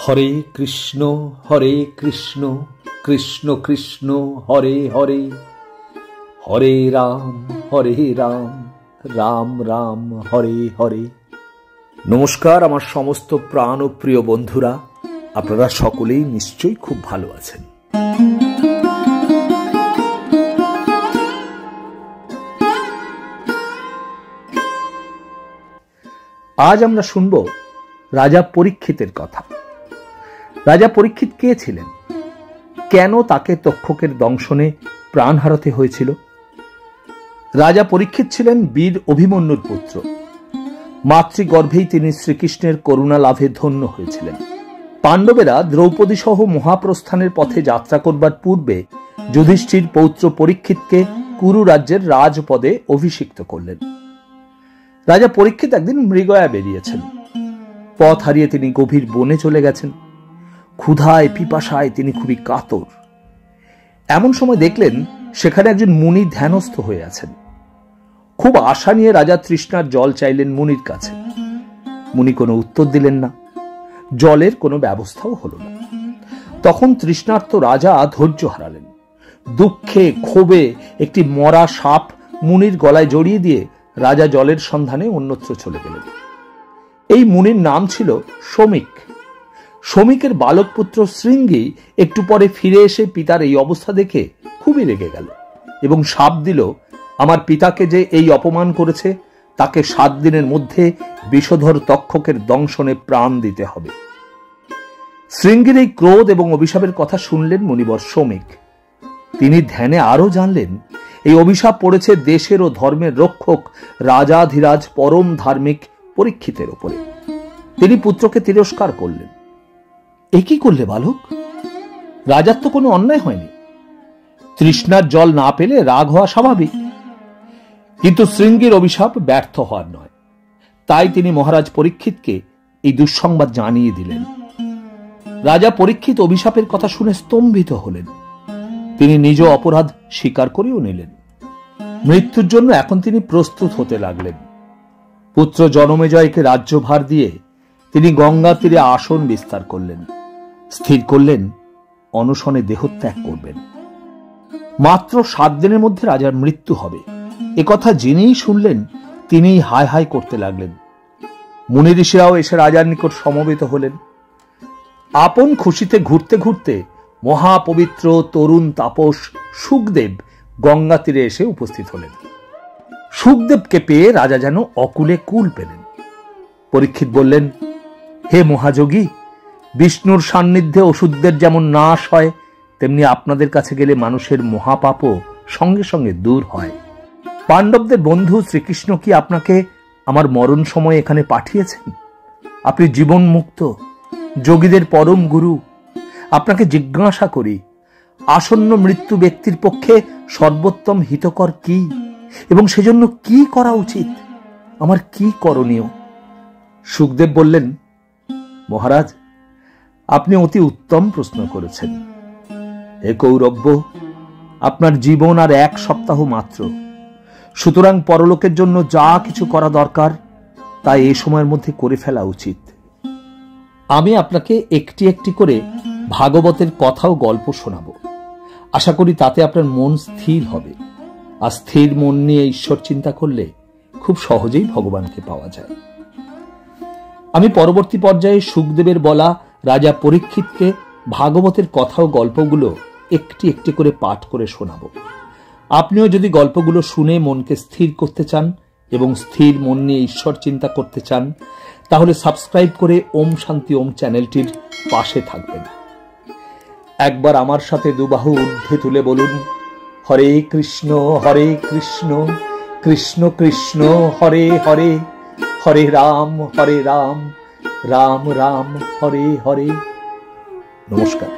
হরে কৃষ্ণ কৃষ্ণ কৃষ্ণ হরে হরে, হরে রাম রাম রাম হরে হরে। নমস্কার আমার সমস্ত প্রাণ ও প্রিয় বন্ধুরা, আপনারা সকলেই নিশ্চয়ই খুব ভালো আছেন। আজ আমরা শুনব রাজা পরীক্ষিতের কথা। রাজা পরীক্ষিত কে ছিলেন? কেন তাকে তক্ষকের দংশনে প্রাণ হারাতে হয়েছিল? রাজা পরীক্ষিত ছিলেন বীর অভিমন্যুর পুত্র। মাতৃগর্ভেই তিনি শ্রীকৃষ্ণের করুণা লাভে ধন্য হয়েছিলেন। পাণ্ডবেরা দ্রৌপদী সহ মহাপ্রস্থানের পথে যাত্রা করবার পূর্বে যুধিষ্ঠির পৌত্র পরীক্ষিতকে কুরু রাজ্যের রাজপদে অভিষিক্ত করলেন। রাজা পরীক্ষিত একদিন মৃগয়া বেরিয়েছেন। পথ হারিয়ে তিনি গভীর বনে চলে গেছেন। ক্ষুধায় পিপাসায় তিনি খুবই কাতর। এমন সময় দেখলেন সেখানে একজন মুনি ধ্যানস্থ হয়ে আছেন। খুব আশা নিয়ে রাজা তৃষ্ণার জল চাইলেন মুনির কাছে। মুনি কোনো উত্তর দিলেন না, জলের কোনো ব্যবস্থাও হলো না। তখন তৃষ্ণার্ত রাজা ধৈর্য হারালেন। দুঃখে ক্ষোভে একটি মরা সাপ মুনির গলায় জড়িয়ে দিয়ে রাজা জলের সন্ধানে অন্যত্র চলে গেলেন। এই মুনির নাম ছিল শমিক। শমিকের বালক পুত্র শৃঙ্গী একটু পরে ফিরে এসে পিতার এই অবস্থা দেখে খুবই রেগে গেল এবং শাপ দিল, আমার পিতাকে যে এই অপমান করেছে তাকে 7 দিনের মধ্যে বিষধর তক্ষকের দংশনে প্রাণ দিতে হবে। শৃঙ্গীর এই ক্রোধ এবং অভিশাপের কথা শুনলেন মুনিবর শমিক। তিনি ধ্যানে আরো জানলেন এই অভিশাপ পড়েছে দেশের ও ধর্মের রক্ষক রাজাধিরাজ পরম ধার্মিক পরীক্ষিতের উপরে। তিনি পুত্রকে তিরস্কার করলেন। এ কি করলে বালক? রাজার তো কোনো অন্যায় হয়নি। তৃষ্ণার জল না পেলে রাগ হওয়া স্বাভাবিক, কিন্তু শৃঙ্গীর অভিশাপ ব্যর্থ হওয়ার নয়। তাই তিনি মহারাজ পরীক্ষিতকে এই দুঃসংবাদ জানিয়ে দিলেন। রাজা পরীক্ষিত অভিশাপের কথা শুনে স্তম্ভিত হলেন। তিনি নিজ অপরাধ স্বীকার করেও নিলেন। মৃত্যুর জন্য এখন তিনি প্রস্তুত হতে লাগলেন। পুত্র জনমেজয়কে রাজ্যভার দিয়ে তিনি গঙ্গা তীরে আসন বিস্তার করলেন। স্থির করলেন অনশনে দেহত্যাগ করবেন। মাত্র 7 দিনের মধ্যে রাজার মৃত্যু হবে একথা জেনেই শুনলেন তিনিই হায় হায় করতে লাগলেন। মুনি ঋষিরাও এসে রাজার নিকট সমবেত হলেন। আপন খুশিতে ঘুরতে ঘুরতে মহাপবিত্র তরুণ তাপস সুখদেব গঙ্গা তীরে এসে উপস্থিত হলেন। সুখদেবকে পেয়ে রাজা যেন অকুলে কুল পেলেন। পরীক্ষিত বললেন, হে মহাযোগী, বিষ্ণুর সান্নিধ্যে ওষুধদের যেমন নাশ হয় তেমনি আপনাদের কাছে গেলে মানুষের মহাপাপও সঙ্গে সঙ্গে দূর হয়। পাণ্ডবদের বন্ধু শ্রীকৃষ্ণ কি আপনাকে আমার মরণ সময় এখানে পাঠিয়েছেন? আপনি জীবন মুক্ত, যোগীদের পরম গুরু। আপনাকে জিজ্ঞাসা করি, আসন্ন মৃত্যু ব্যক্তির পক্ষে সর্বোত্তম হিতকর কি এবং সেজন্য কি করা উচিত? আমার কি করণীয়? সুখদেব বললেন, মহারাজ, আপনি অতি উত্তম প্রশ্ন করেছেন। হে কৌরব্য, আপনার জীবন আর 1 সপ্তাহ মাত্র। সুতরাং পরলোকের জন্য যা কিছু করা দরকার তা এই সময়ের মধ্যে করে ফেলা উচিত। আমি আপনাকে একটি একটি করে ভাগবতের কথা ও গল্প শোনাব। আশা করি তাতে আপনার মন স্থির হবে। আর স্থির মন নিয়ে ঈশ্বর চিন্তা করলে খুব সহজেই ভগবানকে পাওয়া যায়। আমি পরবর্তী পর্যায়ে সুখদেবের বলা রাজা পরীক্ষিতকে ভাগবতের কথা ও গল্পগুলো একটি একটি করে পাঠ করে শোনাব। আপনিও যদি গল্পগুলো শুনে মনকে স্থির করতে চান এবং স্থির মন নিয়ে ঈশ্বর চিন্তা করতে চান, তাহলে সাবস্ক্রাইব করে ওম শান্তি ওম চ্যানেলটির পাশে থাকবেন। একবার আমার সাথে দুবাহু ঊর্ধ্বে তুলে বলুন, হরে কৃষ্ণ কৃষ্ণ কৃষ্ণ হরে হরে, হরে রাম রাম রাম হরে হরে। নমস্কার।